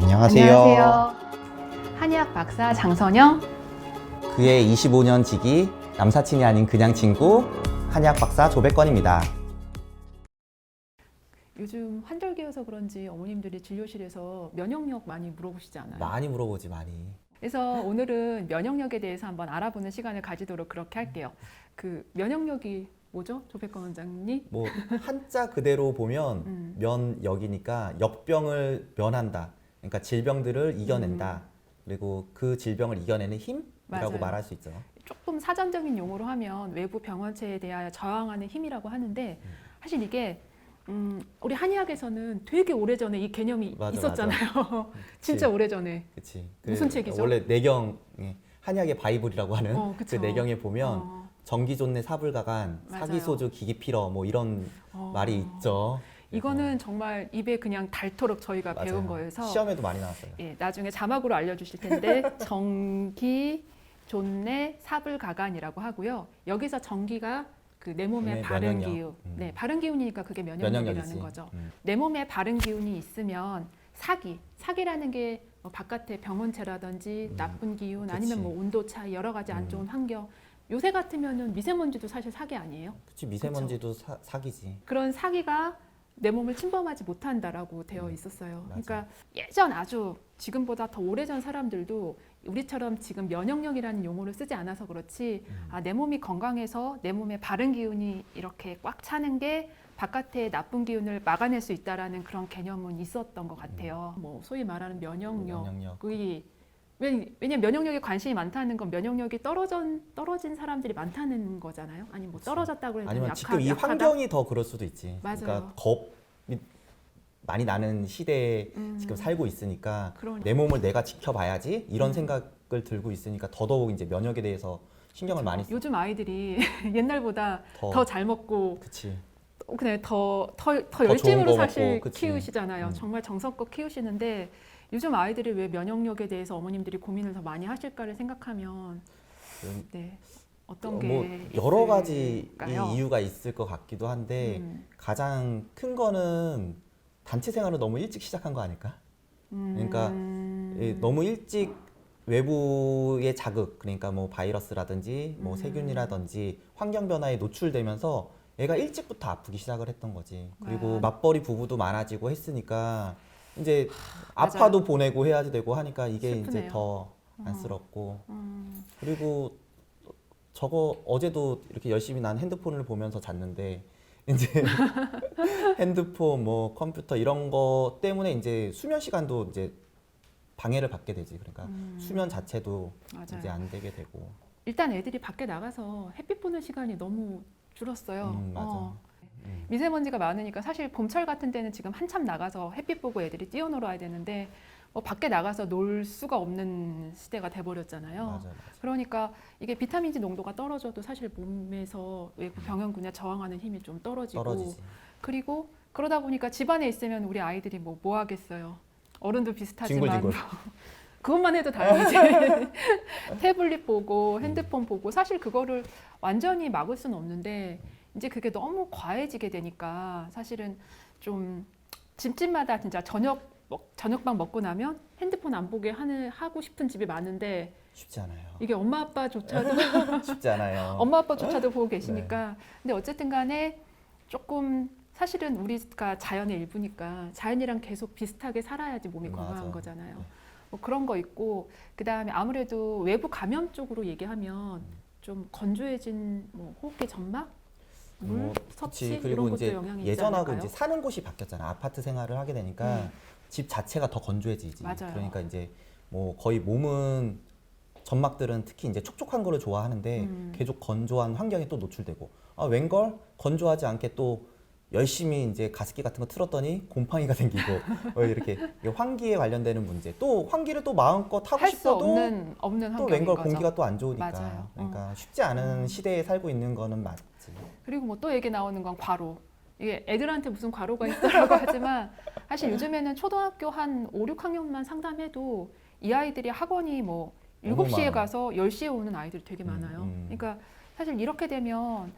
안녕하세요. 한의학 박사 장선영. 그의 25년 지기, 남사친이 아닌 그냥 친구, 한의학 박사 조백건입니다. 요즘 환절기여서 그런지 어머님들이 진료실에서 면역력 많이 물어보시지 않아요? 많이 물어보지, 많이. 그래서 오늘은 면역력에 대해서 한번 알아보는 시간을 가지도록 그렇게 할게요. 그 면역력이 뭐죠? 조백건 원장님? 뭐 한자 그대로 보면 면역이니까 역병을 면한다. 그러니까 질병들을 이겨낸다. 그리고 그 질병을 이겨내는 힘이라고 맞아요. 말할 수 있죠. 조금 사전적인 용어로 하면 외부 병원체에 대하여 저항하는 힘이라고 하는데 사실 이게 우리 한의학에서는 되게 오래전에 이 개념이 맞아, 있었잖아요. 진짜 오래전에. 그치. 무슨 책이죠? 원래 내경, 한의학의 바이블이라고 하는 그 그쵸. 내경에 보면 정기존내 사불가간, 맞아요. 사기소주, 기기피러 뭐 이런 말이 있죠. 이거는 정말 입에 그냥 닳도록 저희가 맞아요. 배운 거여서 시험에도 많이 나왔어요. 예, 나중에 자막으로 알려주실 텐데 정기, 존내, 사불가간이라고 하고요. 여기서 정기가 그 내 몸에 네, 바른 면역력. 기운, 네, 바른 기운이니까 그게 면역력이라는 면역력이지. 거죠. 내 몸에 바른 기운이 있으면 사기라는 게 뭐 바깥에 병원체라든지 나쁜 기운 아니면 뭐 온도 차이 여러 가지 안 좋은 환경. 요새 같으면은 미세먼지도 사실 사기 아니에요? 그치, 미세먼지도 사기지. 그런 사기가 내 몸을 침범하지 못한다라고 되어 있었어요. 맞아. 그러니까 예전 아주 지금보다 더 오래전 사람들도 우리처럼 지금 면역력이라는 용어를 쓰지 않아서 그렇지 내 몸이 건강해서 내 몸에 바른 기운이 이렇게 꽉 차는 게 바깥의 나쁜 기운을 막아낼 수 있다라는 그런 개념은 있었던 것 같아요. 뭐 소위 말하는 면역력이 왜냐면 면역력에 관심이 많다는 건 면역력이 떨어진 사람들이 많다는 거잖아요. 아니 뭐 떨어졌다고 해도 아니면 지금 이 약하다? 환경이 더 그럴 수도 있지. 맞아요. 그러니까 겁이 많이 나는 시대에 지금 살고 있으니까 내 몸을 내가 지켜봐야지 이런 생각을 들고 있으니까 더더욱 이제 면역에 대해서 신경을 많이 써. 요즘 아이들이 옛날보다 더 잘 먹고 그치. 그냥 더 좋은 열심으로 거 사실 먹고, 그치. 키우시잖아요. 정말 정성껏 키우시는데 요즘 아이들이 왜 면역력에 대해서 어머님들이 고민을 더 많이 하실까를 생각하면 네, 어떤 게 뭐 여러 가지 있을까요? 이유가 있을 것 같기도 한데 가장 큰 거는 단체 생활을 너무 일찍 시작한 거 아닐까? 그러니까 너무 일찍 외부의 자극, 그러니까 뭐 바이러스라든지 뭐 세균이라든지 환경 변화에 노출되면서 애가 일찍부터 아프기 시작을 했던 거지. 그리고 맞벌이 부부도 많아지고 했으니까 이제 아파도 맞아요. 보내고 해야지 되고 하니까 이게 슬프네요. 이제 더 안쓰럽고. 그리고 저거 어제도 이렇게 열심히 난 핸드폰을 보면서 잤는데 이제 핸드폰 뭐 컴퓨터 이런 거 때문에 이제 수면 시간도 이제 방해를 받게 되지. 그러니까 수면 자체도 맞아요. 이제 안 되게 되고. 일단 애들이 밖에 나가서 햇빛 보는 시간이 너무 줄었어요. 맞아. 미세먼지가 많으니까 사실 봄철 같은 때는 지금 한참 나가서 햇빛 보고 애들이 뛰어놀아야 되는데 뭐 밖에 나가서 놀 수가 없는 시대가 돼버렸잖아요. 맞아. 그러니까 이게 비타민C 농도가 떨어져도 사실 몸에서 외부 병원군에 저항하는 힘이 좀 떨어지고 떨어지지. 그리고 그러다 보니까 집안에 있으면 우리 아이들이 뭐 하겠어요. 어른도 비슷하지만 징글징글. 그것만 해도 다행이지. 태블릿 보고 핸드폰 보고 사실 그거를 완전히 막을 수는 없는데 이제 그게 너무 과해지게 되니까 사실은 좀 집집마다 진짜 저녁밥 먹고 나면 핸드폰 안 보게 하고 싶은 집이 많은데 쉽지 않아요. 이게 엄마 아빠조차도 쉽지 않아요. 엄마 아빠조차도 보고 계시니까 근데 어쨌든 간에 조금 사실은 우리가 자연의 일부니까 자연이랑 계속 비슷하게 살아야지 몸이 건강한 맞아. 거잖아요. 뭐 그런 거 있고 그다음에 아무래도 외부 감염 쪽으로 얘기하면 좀 건조해진 뭐 호흡기 점막, 물 섭취 그치. 이런 그리고 것도 이제 영향이 있지 예전하고 않을까요? 이제 사는 곳이 바뀌었잖아. 아파트 생활을 하게 되니까 집 자체가 더 건조해지지. 맞아요. 그러니까 이제 뭐 거의 몸은 점막들은 특히 이제 촉촉한 거를 좋아하는데 계속 건조한 환경에 또 노출되고 웬걸 건조하지 않게 또 열심히 이제 가습기 같은 거 틀었더니 곰팡이가 생기고 이렇게 환기에 관련되는 문제 또 환기를 또 마음껏 하고 할 수 싶어도 없는 또 환경인 웬걸 거죠. 공기가 또 안 좋으니까 맞아요. 그러니까 쉽지 않은 시대에 살고 있는 거는 맞지. 그리고 뭐 또 얘기 나오는 건 과로. 이게 애들한테 무슨 과로가 있더라고 하지만 사실 요즘에는 초등학교 한 5, 6학년만 상담해도 이 아이들이 학원이 뭐 너무 7시에 많아. 가서 10시에 오는 아이들이 되게 많아요. 그러니까 사실 이렇게 되면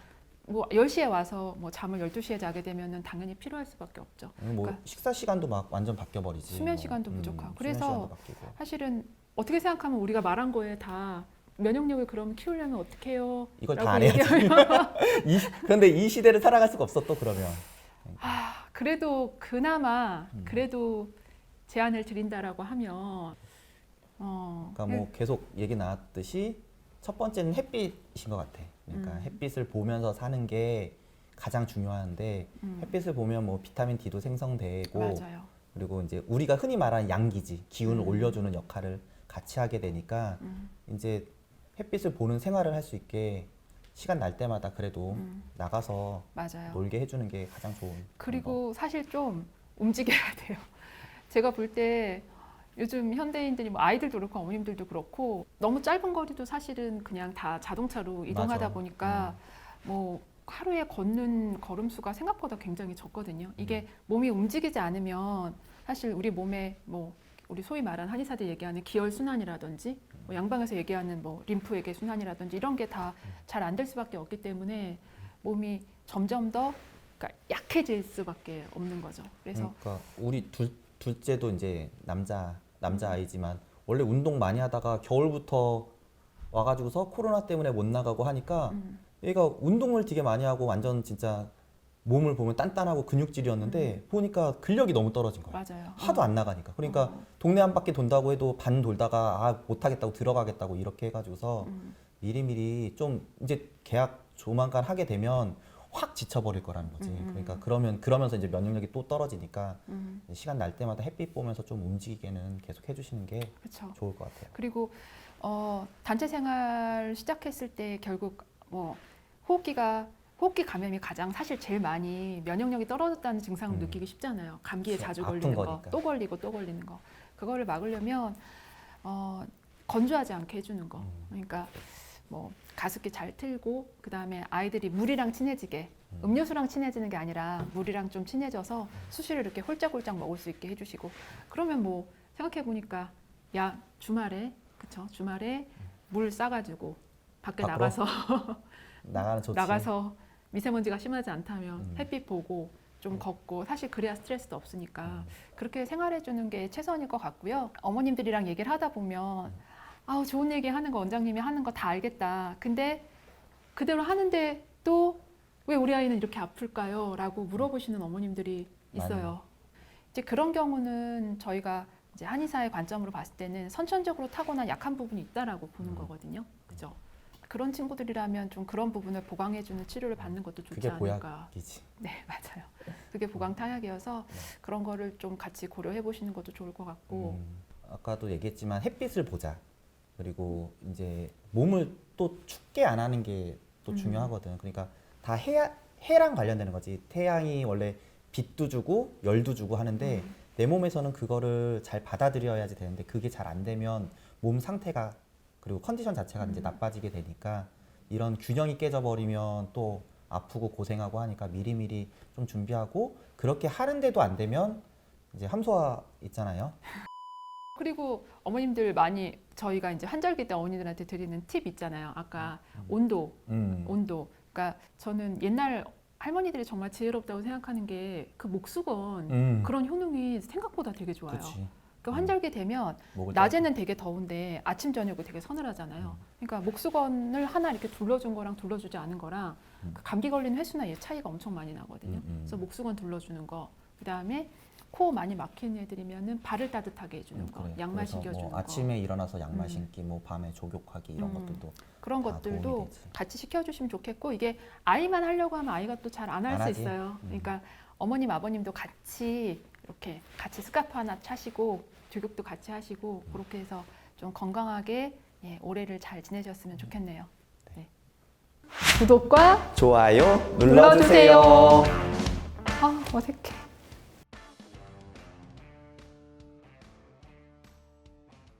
뭐 10시에 와서 뭐 잠을 12시에 자게 되면은 당연히 필요할 수밖에 없죠. 뭐 그러니까 식사 시간도 막 완전 바뀌어 버리지. 수면 시간도 부족하고. 그래서 수면 시간도 바뀌고. 사실은 어떻게 생각하면 우리가 말한 거에 다 면역력을 그럼 키우려면 어떻게 해요? 이걸 다 안 해야지. 그런데 이 시대를 살아갈 수가 없어 또 그러면. 그래도 그나마 그래도 제안을 드린다라고 하면 그러니까 뭐 계속 얘기 나왔듯이 첫 번째는 햇빛인 것 같아. 그러니까 햇빛을 보면서 사는 게 가장 중요한데 햇빛을 보면 뭐 비타민 D도 생성되고 맞아요. 그리고 이제 우리가 흔히 말하는 양기지 기운을 올려주는 역할을 같이 하게 되니까 이제 햇빛을 보는 생활을 할 수 있게 시간 날 때마다 그래도 나가서 맞아요. 놀게 해주는 게 가장 좋은 그리고 사실 좀 움직여야 돼요. 제가 볼 때 요즘 현대인들이 뭐 아이들도 그렇고 어머님들도 그렇고 너무 짧은 거리도 사실은 그냥 다 자동차로 이동하다 맞아. 보니까 뭐 하루에 걷는 걸음수가 생각보다 굉장히 적거든요. 이게 몸이 움직이지 않으면 사실 우리 몸에 뭐 우리 소위 말하는 한의사들 얘기하는 기혈 순환이라든지 뭐 양방에서 얘기하는 뭐 림프액의 순환이라든지 이런 게 다 잘 안 될 수밖에 없기 때문에 몸이 점점 더 그러니까 약해질 수밖에 없는 거죠. 그래서 그러니까 우리 둘째도 이제 남자 아이지만 원래 운동 많이 하다가 겨울부터 와가지고서 코로나 때문에 못 나가고 하니까 얘가 운동을 되게 많이 하고 완전 진짜 몸을 보면 단단하고 근육질이었는데 보니까 근력이 너무 떨어진 거예요. 맞아요. 하도 안 나가니까. 그러니까 동네 한 바퀴 돈다고 해도 반 돌다가 못하겠다고 들어가겠다고 이렇게 해가지고서 미리미리 좀 이제 계약 조만간 하게 되면 확 지쳐버릴 거라는 거지. 그러니까 그러면서 이제 면역력이 또 떨어지니까 시간 날 때마다 햇빛 보면서 좀 움직이게는 계속 해주시는 게 그쵸. 좋을 것 같아요. 그리고 단체 생활 시작했을 때 결국 뭐 호흡기 감염이 가장 사실 제일 많이 면역력이 떨어졌다는 증상을 느끼기 쉽잖아요. 감기에 그치, 자주 아픈 걸리는 거, 거니까. 또 걸리고 또 걸리는 거. 그거를 막으려면 건조하지 않게 해주는 거. 그러니까 뭐 가습기 잘 틀고 그 다음에 아이들이 물이랑 친해지게 음료수랑 친해지는 게 아니라 물이랑 좀 친해져서 수시로 이렇게 홀짝홀짝 먹을 수 있게 해주시고 그러면 뭐 생각해 보니까 야 주말에 그쵸 주말에 물 싸가지고 밖에 밖으로? 나가서 나가는 좋지. 나가서 미세먼지가 심하지 않다면 햇빛 보고 좀 걷고 사실 그래야 스트레스도 없으니까 그렇게 생활해 주는 게 최선일 것 같고요. 어머님들이랑 얘기를 하다 보면 아우 좋은 얘기 하는 거 원장님이 하는 거 다 알겠다. 근데 그대로 하는데 또 왜 우리 아이는 이렇게 아플까요? 라고 물어보시는 어머님들이 있어요. 이제 그런 경우는 저희가 이제 한의사의 관점으로 봤을 때는 선천적으로 타고난 약한 부분이 있다라고 보는 거거든요. 그죠? 그런 친구들이라면 좀 그런 부분을 보강해주는 치료를 받는 것도 좋지 그게 않을까. 보약이지. 네, 맞아요. 그게 보강타약이어서 그런 거를 좀 같이 고려해 보시는 것도 좋을 것 같고. 아까도 얘기했지만 햇빛을 보자. 그리고 이제 몸을 또 춥게 안 하는 게 또 중요하거든. 그러니까 다 해랑 관련되는 거지. 태양이 원래 빛도 주고 열도 주고 하는데 내 몸에서는 그거를 잘 받아들여야지 되는데 그게 잘 안 되면 몸 상태가 그리고 컨디션 자체가 이제 나빠지게 되니까 이런 균형이 깨져버리면 또 아프고 고생하고 하니까 미리미리 좀 준비하고 그렇게 하는데도 안 되면 이제 함소화 있잖아요. 그리고 어머님들 많이 저희가 이제 환절기 때 어머니들한테 드리는 팁 있잖아요. 아까 온도. 그러니까 저는 옛날 할머니들이 정말 지혜롭다고 생각하는 게 그 목수건 그런 효능이 생각보다 되게 좋아요. 그치. 그 환절기 되면 목을 낮에는 되게 더운데 아침 저녁이 되게 서늘하잖아요. 그러니까 목수건을 하나 이렇게 둘러준 거랑 둘러주지 않은 거랑 그 감기 걸리는 횟수나 얘 차이가 엄청 많이 나거든요. 그래서 목수건 둘러주는 거, 그 다음에 코 많이 막히는 애들이면은 발을 따뜻하게 해주는 거, 그래. 양말 그래서 신겨주는 거. 아침에 일어나서 양말 신기, 뭐 밤에 족욕하기 이런 것들도 그런 다 것들도 도움이 되지. 같이 시켜주시면 좋겠고 이게 아이만 하려고 하면 아이가 또 잘 안 할 안 수 하지. 있어요. 그러니까 어머님 아버님도 같이 이렇게 같이 스카프 하나 차시고 족욕도 같이 하시고 그렇게 해서 좀 건강하게 올해를 잘 지내셨으면 좋겠네요. 네. 구독과 좋아요 눌러주세요. 아 어색해.